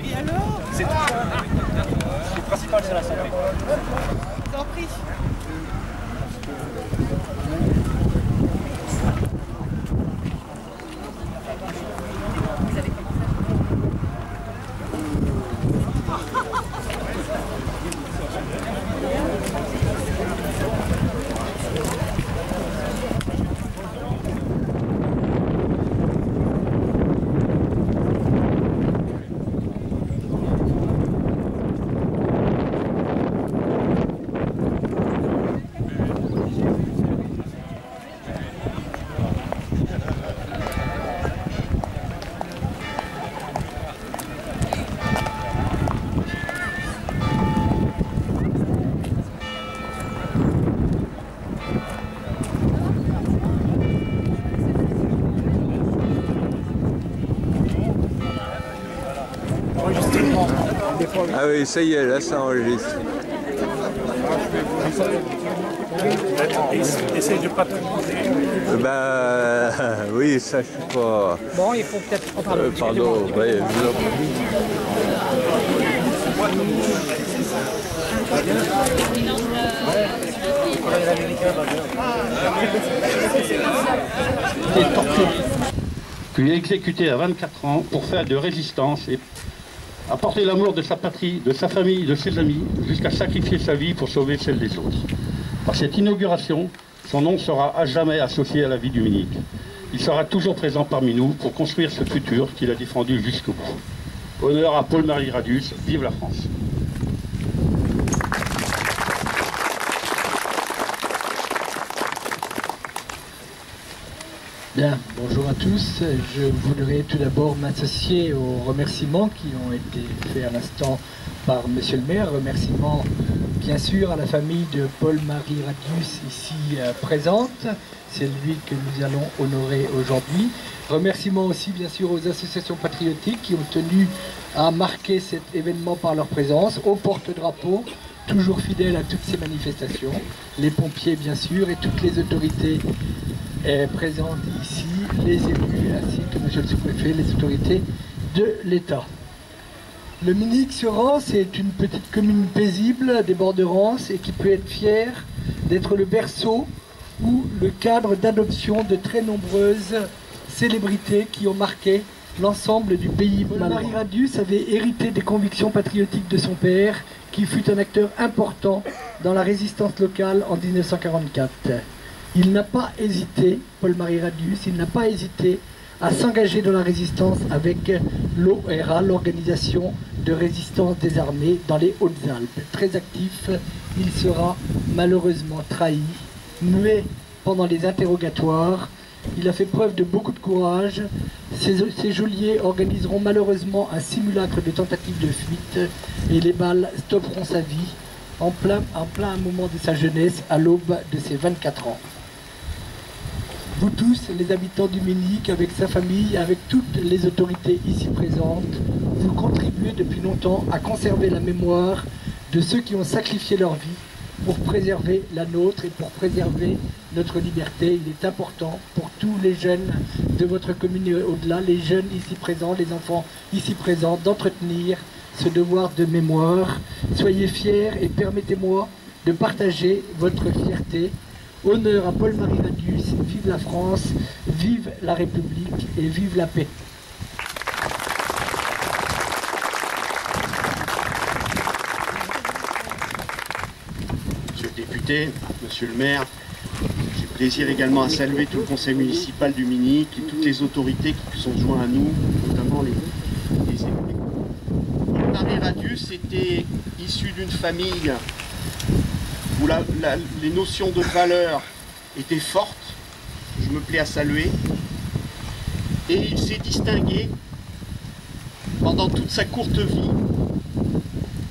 Et alors? C'est le principal, c'est la santé. T'en prie. Ah oui, ça y est, là ça enregistre. Essaye de pas te... Oui, ça je suis pas... Bon, il faut peut-être... Oh, pardon, ouais, Puis exécuté à 24 ans pour faire de résistance et apporter l'amour de sa patrie, de sa famille, de ses amis, jusqu'à sacrifier sa vie pour sauver celle des autres. Par cette inauguration, son nom sera à jamais associé à la vie du Minic. Il sera toujours présent parmi nous pour construire ce futur qu'il a défendu jusqu'au bout. Honneur à Paul-Marie Radius, vive la France! Bien, bonjour à tous. Je voudrais tout d'abord m'associer aux remerciements qui ont été faits à l'instant par Monsieur le maire. Remerciements bien sûr à la famille de Paul-Marie Radius ici présente. C'est lui que nous allons honorer aujourd'hui. Remerciements aussi bien sûr aux associations patriotiques qui ont tenu à marquer cet événement par leur présence, aux porte-drapeaux, toujours fidèles à toutes ces manifestations, les pompiers bien sûr et toutes les autorités présentes ici, les élus ainsi que monsieur le sous-préfet, les autorités de l'État. Le Minic-sur-Rance est une petite commune paisible des bords de Rance et qui peut être fière d'être le berceau ou le cadre d'adoption de très nombreuses célébrités qui ont marqué l'ensemble du pays. Paul-Marie Radius avait hérité des convictions patriotiques de son père, qui fut un acteur important dans la résistance locale en 1944. Il n'a pas hésité, Paul-Marie Radius, il n'a pas hésité à s'engager dans la résistance avec l'ORA, l'Organisation de Résistance des Armées, dans les Hautes-Alpes. Très actif, il sera malheureusement trahi, muet pendant les interrogatoires. Il a fait preuve de beaucoup de courage. Ses geôliers organiseront malheureusement un simulacre de tentative de fuite et les balles stopperont sa vie en plein moment de sa jeunesse, à l'aube de ses 24 ans. Vous tous, les habitants du Minic, avec sa famille, avec toutes les autorités ici présentes, vous contribuez depuis longtemps à conserver la mémoire de ceux qui ont sacrifié leur vie pour préserver la nôtre et pour préserver notre liberté. Il est important pour tous les jeunes de votre commune et au-delà, les jeunes ici présents, les enfants ici présents, d'entretenir ce devoir de mémoire. Soyez fiers et permettez-moi de partager votre fierté. Honneur à Paul-Marie Radius, vive la France, vive la République et vive la paix. Monsieur le député, monsieur le maire, j'ai plaisir également à saluer tout le conseil municipal du Minic et toutes les autorités qui sont joints à nous, notamment les élus. Paul-Marie Radius était issu d'une famille où les notions de valeur étaient fortes, je me plais à saluer, et il s'est distingué pendant toute sa courte vie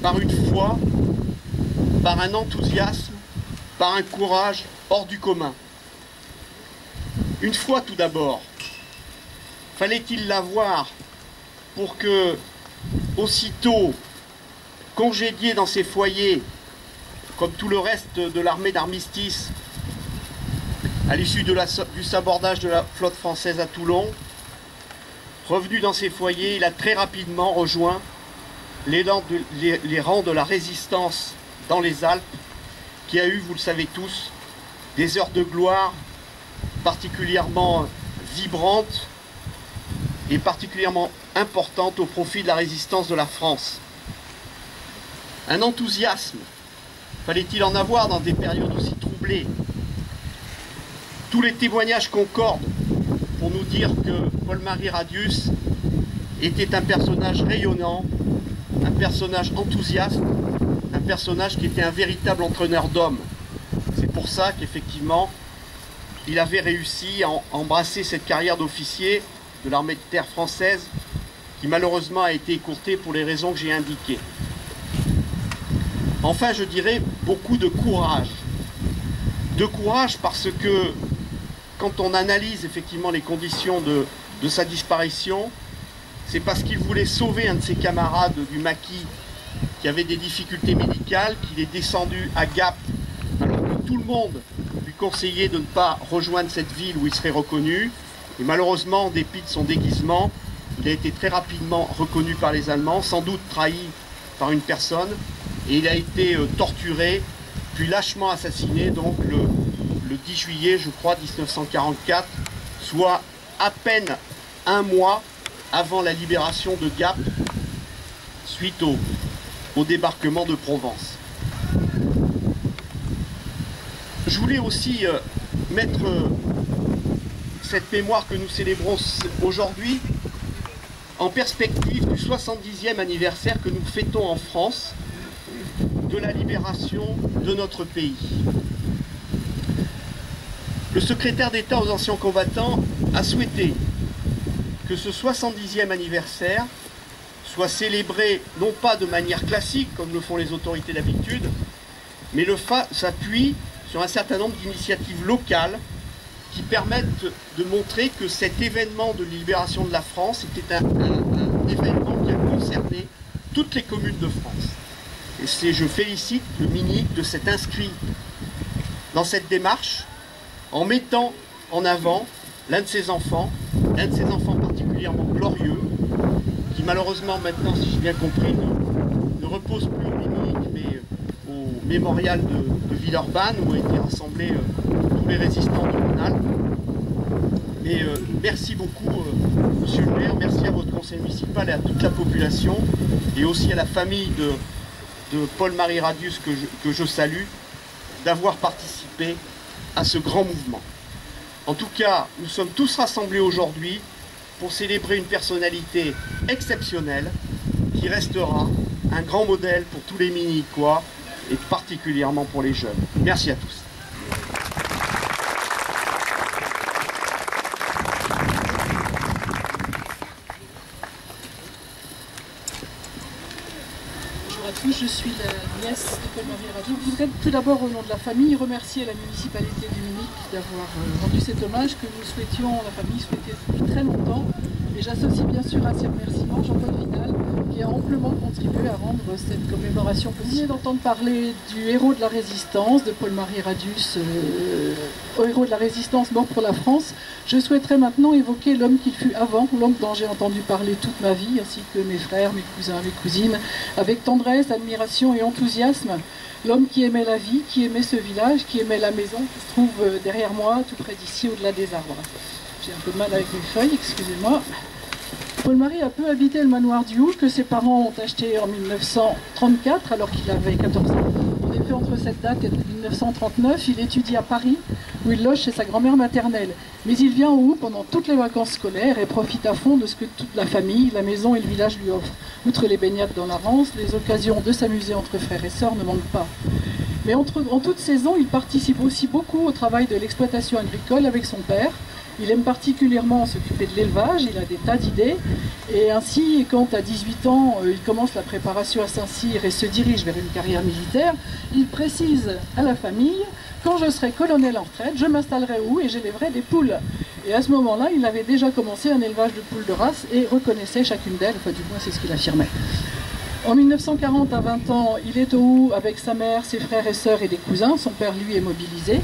par une foi, par un enthousiasme, par un courage hors du commun. Une foi tout d'abord, fallait-il l'avoir pour que, aussitôt congédié dans ses foyers, comme tout le reste de l'armée d'armistice, à l'issue du sabordage de la flotte française à Toulon, revenu dans ses foyers, il a très rapidement rejoint les rangs de la résistance dans les Alpes, qui a eu, vous le savez tous, des heures de gloire particulièrement vibrantes et particulièrement importantes au profit de la résistance de la France. Un enthousiasme, fallait-il en avoir dans des périodes aussi troublées? Tous les témoignages concordent pour nous dire que Paul-Marie Radius était un personnage rayonnant, un personnage enthousiaste, un personnage qui était un véritable entraîneur d'hommes. C'est pour ça qu'effectivement, il avait réussi à embrasser cette carrière d'officier de l'armée de terre française, qui malheureusement a été écourtée pour les raisons que j'ai indiquées. Enfin, je dirais beaucoup de courage. De courage parce que quand on analyse effectivement les conditions de sa disparition, c'est parce qu'il voulait sauver un de ses camarades du maquis qui avait des difficultés médicales, qu'il est descendu à Gap, alors que tout le monde lui conseillait de ne pas rejoindre cette ville où il serait reconnu. Et malheureusement, en dépit de son déguisement, il a été très rapidement reconnu par les Allemands, sans doute trahi par une personne, et il a été torturé, puis lâchement assassiné, donc le 10 juillet, je crois, 1944, soit à peine un mois avant la libération de Gap, suite au débarquement de Provence. Je voulais aussi mettre cette mémoire que nous célébrons aujourd'hui en perspective du 70e anniversaire que nous fêtons en France de la libération de notre pays. Le secrétaire d'État aux anciens combattants a souhaité que ce 70e anniversaire soit célébré non pas de manière classique comme le font les autorités d'habitude, mais s'appuie sur un certain nombre d'initiatives locales qui permettent de montrer que cet événement de libération de la France était un événement qui a concerné toutes les communes de France. Et je félicite le Minic de s'être inscrit dans cette démarche en mettant en avant l'un de ses enfants particulièrement glorieux, qui malheureusement maintenant, si j'ai bien compris, ne repose plus au Minic, mais au mémorial de Villeurbanne, où ont été rassemblés tous les résistants de Rhône-Alpes. Et merci beaucoup, monsieur le maire, merci à votre conseil municipal et à toute la population, et aussi à la famille de Paul-Marie Radius que je salue, d'avoir participé à ce grand mouvement. En tout cas, nous sommes tous rassemblés aujourd'hui pour célébrer une personnalité exceptionnelle qui restera un grand modèle pour tous les Minicois et particulièrement pour les jeunes. Merci à tous. Bonjour à tous. je suis la nièce de Paul-Marie Radius. Je voudrais tout d'abord, au nom de la famille, remercier la municipalité du Munich d'avoir rendu cet hommage que nous souhaitions, la famille souhaitait depuis très longtemps. Et j'associe bien sûr à ces remerciements Jean-Paul Vidal, qui a amplement contribué à rendre cette commémoration possible. Vous venez d'entendre parler du héros de la résistance, de Paul-Marie Radius, héros de la résistance mort pour la France. Je souhaiterais maintenant évoquer l'homme qu'il fut avant, l'homme dont j'ai entendu parler toute ma vie, ainsi que mes frères, mes cousins, mes cousines, avec tendresse, admiration et enthousiasme. L'homme qui aimait la vie, qui aimait ce village, qui aimait la maison qui se trouve derrière moi, tout près d'ici, au-delà des arbres. J'ai un peu de mal avec mes feuilles, excusez-moi. Paul-Marie a peu habité le manoir du Houx que ses parents ont acheté en 1934 alors qu'il avait 14 ans. En effet, entre cette date et 1939, il étudie à Paris où il loge chez sa grand-mère maternelle. Mais il vient au Houx pendant toutes les vacances scolaires et profite à fond de ce que toute la famille, la maison et le village lui offrent. Outre les baignades dans la Rance, les occasions de s'amuser entre frères et sœurs ne manquent pas. Mais en toute saison, il participe aussi beaucoup au travail de l'exploitation agricole avec son père. Il aime particulièrement s'occuper de l'élevage, il a des tas d'idées. Et ainsi, quand à 18 ans, il commence la préparation à Saint-Cyr et se dirige vers une carrière militaire, il précise à la famille « Quand je serai colonel en retraite, je m'installerai où et j'élèverai des poules ». Et à ce moment-là, il avait déjà commencé un élevage de poules de race et reconnaissait chacune d'elles, enfin du moins c'est ce qu'il affirmait. En 1940, à 20 ans, il est au Houx avec sa mère, ses frères et sœurs et des cousins. Son père, lui, est mobilisé.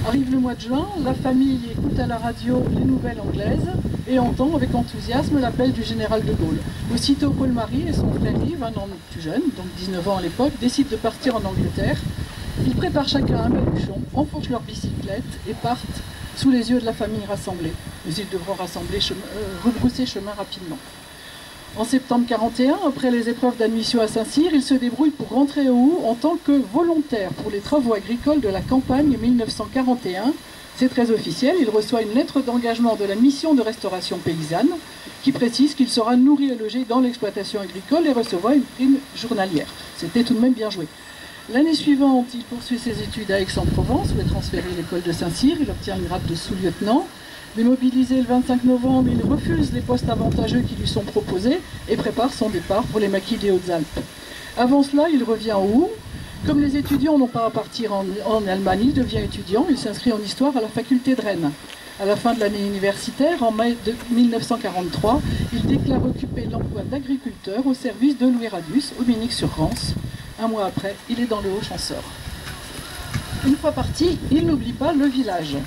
Arrive le mois de juin, la famille écoute à la radio les nouvelles anglaises et entend avec enthousiasme l'appel du général de Gaulle. Aussitôt, Paul-Marie et son frère Yves, un an plus jeune, donc 19 ans à l'époque, décident de partir en Angleterre. Ils préparent chacun un baluchon, enfourchent leur bicyclette et partent sous les yeux de la famille rassemblée. Mais ils devront rebrousser chemin rapidement. En septembre 1941, après les épreuves d'admission à Saint-Cyr, il se débrouille pour rentrer au Houx en tant que volontaire pour les travaux agricoles de la campagne 1941. C'est très officiel, il reçoit une lettre d'engagement de la mission de restauration paysanne qui précise qu'il sera nourri et logé dans l'exploitation agricole et recevra une prime journalière. C'était tout de même bien joué. L'année suivante, il poursuit ses études à Aix-en-Provence, où est transféré à l'école de Saint-Cyr. Il obtient le grade de sous-lieutenant. Démobilisé le 25 novembre, il refuse les postes avantageux qui lui sont proposés et prépare son départ pour les maquis des Hautes-Alpes. Avant cela, il revient au Houx. Comme les étudiants n'ont pas à partir en Allemagne, il devient étudiant. Il s'inscrit en histoire à la faculté de Rennes. À la fin de l'année universitaire, en mai 1943, il déclare occuper l'emploi d'agriculteur au service de Louis Radius, au Munich-sur-Rance. Un mois après, il est dans le Haut-Champsaur. Une fois parti, il n'oublie pas le village.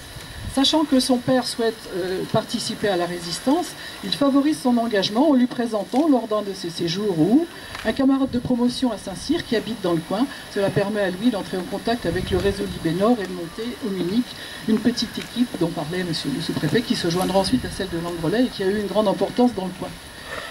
Sachant que son père souhaite participer à la résistance, il favorise son engagement en lui présentant, lors d'un de ses séjours où un camarade de promotion à Saint-Cyr qui habite dans le coin. Cela permet à lui d'entrer en contact avec le réseau Libénor et de monter au Munich une petite équipe dont parlait monsieur le sous-préfet, qui se joindra ensuite à celle de Langrelais et qui a eu une grande importance dans le coin.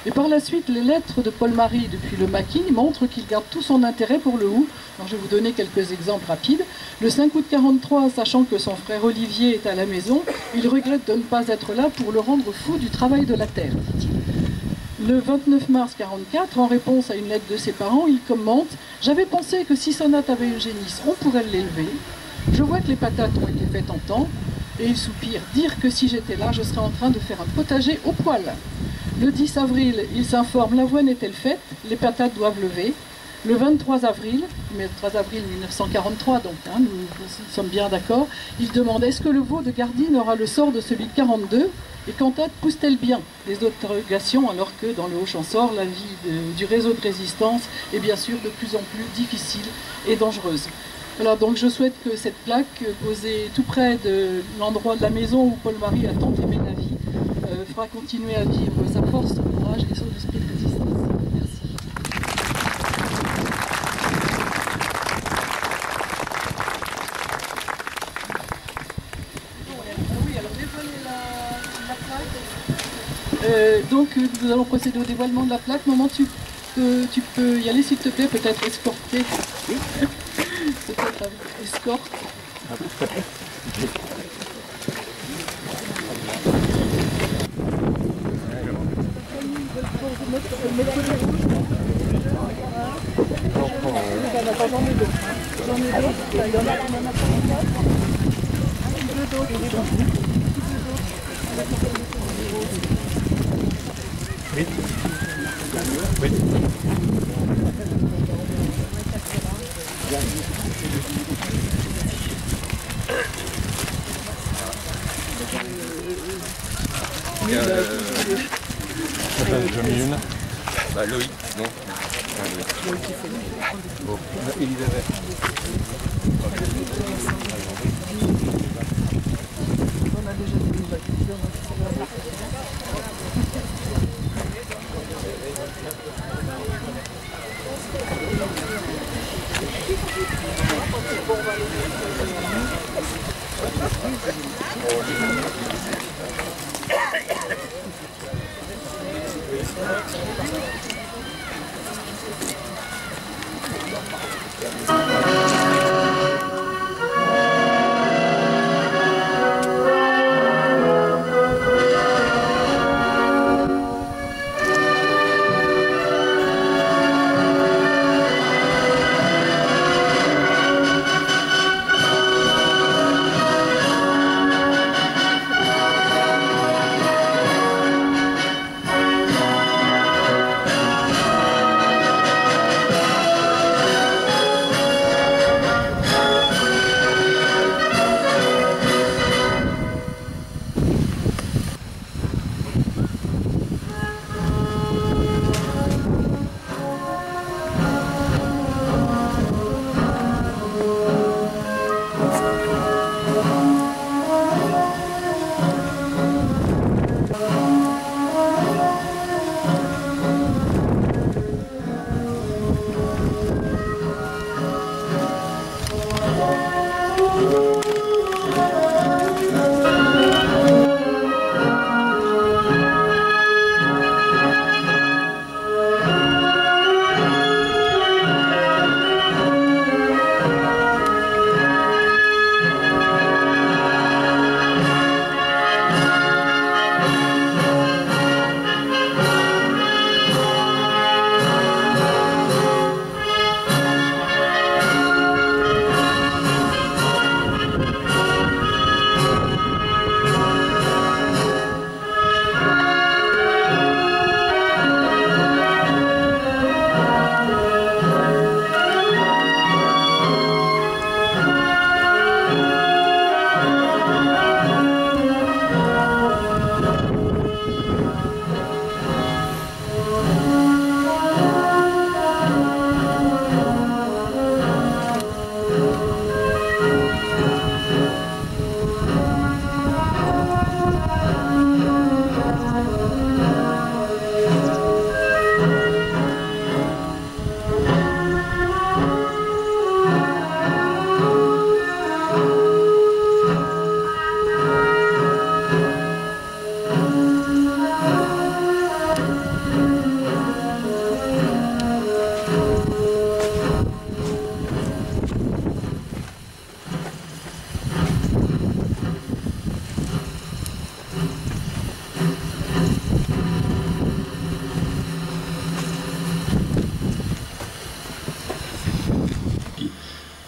Et par la suite, les lettres de Paul-Marie depuis le maquis montrent qu'il garde tout son intérêt pour le Houx. Alors, je vais vous donner quelques exemples rapides. Le 5 août 1943, sachant que son frère Olivier est à la maison, il regrette de ne pas être là pour le rendre fou du travail de la terre, dit-il. Le 29 mars 1944, en réponse à une lettre de ses parents, il commente « J'avais pensé que si Sonate avait une génisse, on pourrait l'élever. Je vois que les patates ont été faites en temps. » Et il soupire « Dire que si j'étais là, je serais en train de faire un potager au poil. » Le 10 avril, il s'informe, l'avoine est-elle faite, les patates doivent lever. Le 23 avril 1943, donc nous sommes bien d'accord, il demande est-ce que le veau de Gardine aura le sort de celui de 42 et Cantate pousse-t-elle bien? Les interrogations, alors que dans le Haut-Champsaur, la vie du réseau de résistance est bien sûr de plus en plus difficile et dangereuse. Voilà, donc je souhaite que cette plaque posée tout près de l'endroit de la maison où Paul-Marie a tant aimé la vie fera continuer à vivre sa force, son courage et son esprit de résistance. Merci. Oui, alors dévoiler la plaque. Donc nous allons procéder au dévoilement de la plaque. Maman, tu peux y aller s'il te plaît, peut-être escorter. Peut-être avec escorte. Oui. J'en ai une. Bah Loïc, non. Bon, Elisabeth. On a déjà des nouvelles.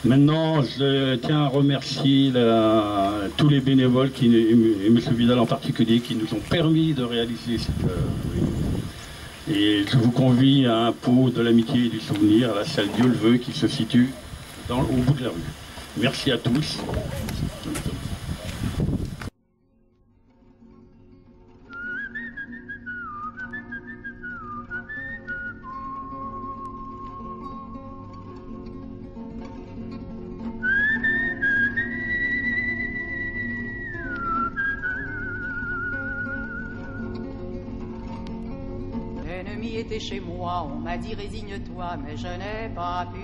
Maintenant, je tiens à remercier tous les bénévoles, et M. Vidal en particulier, qui nous ont permis de réaliser cette réunion. Et je vous convie à un pot de l'amitié et du souvenir à la salle Dieu le veut qui se situe au bout de la rue. Merci à tous. L'ennemi était chez moi, on m'a dit résigne-toi, mais je n'ai pas pu.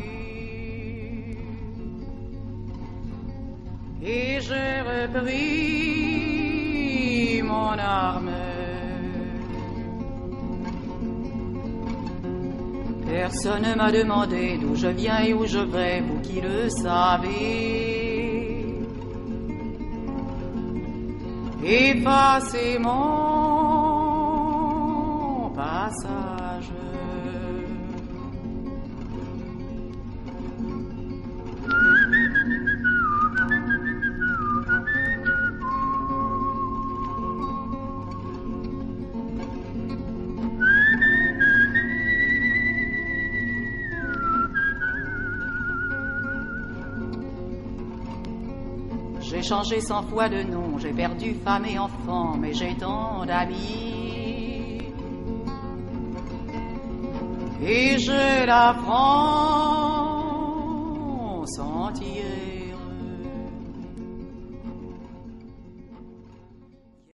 Et j'ai repris mon arme. Personne ne m'a demandé d'où je viens et où je vais, vous qui le savez. Effacez mon passage. J'ai changé 100 fois de nom, j'ai perdu femme et enfant, mais j'ai tant d'amis. Et j'ai la France entière.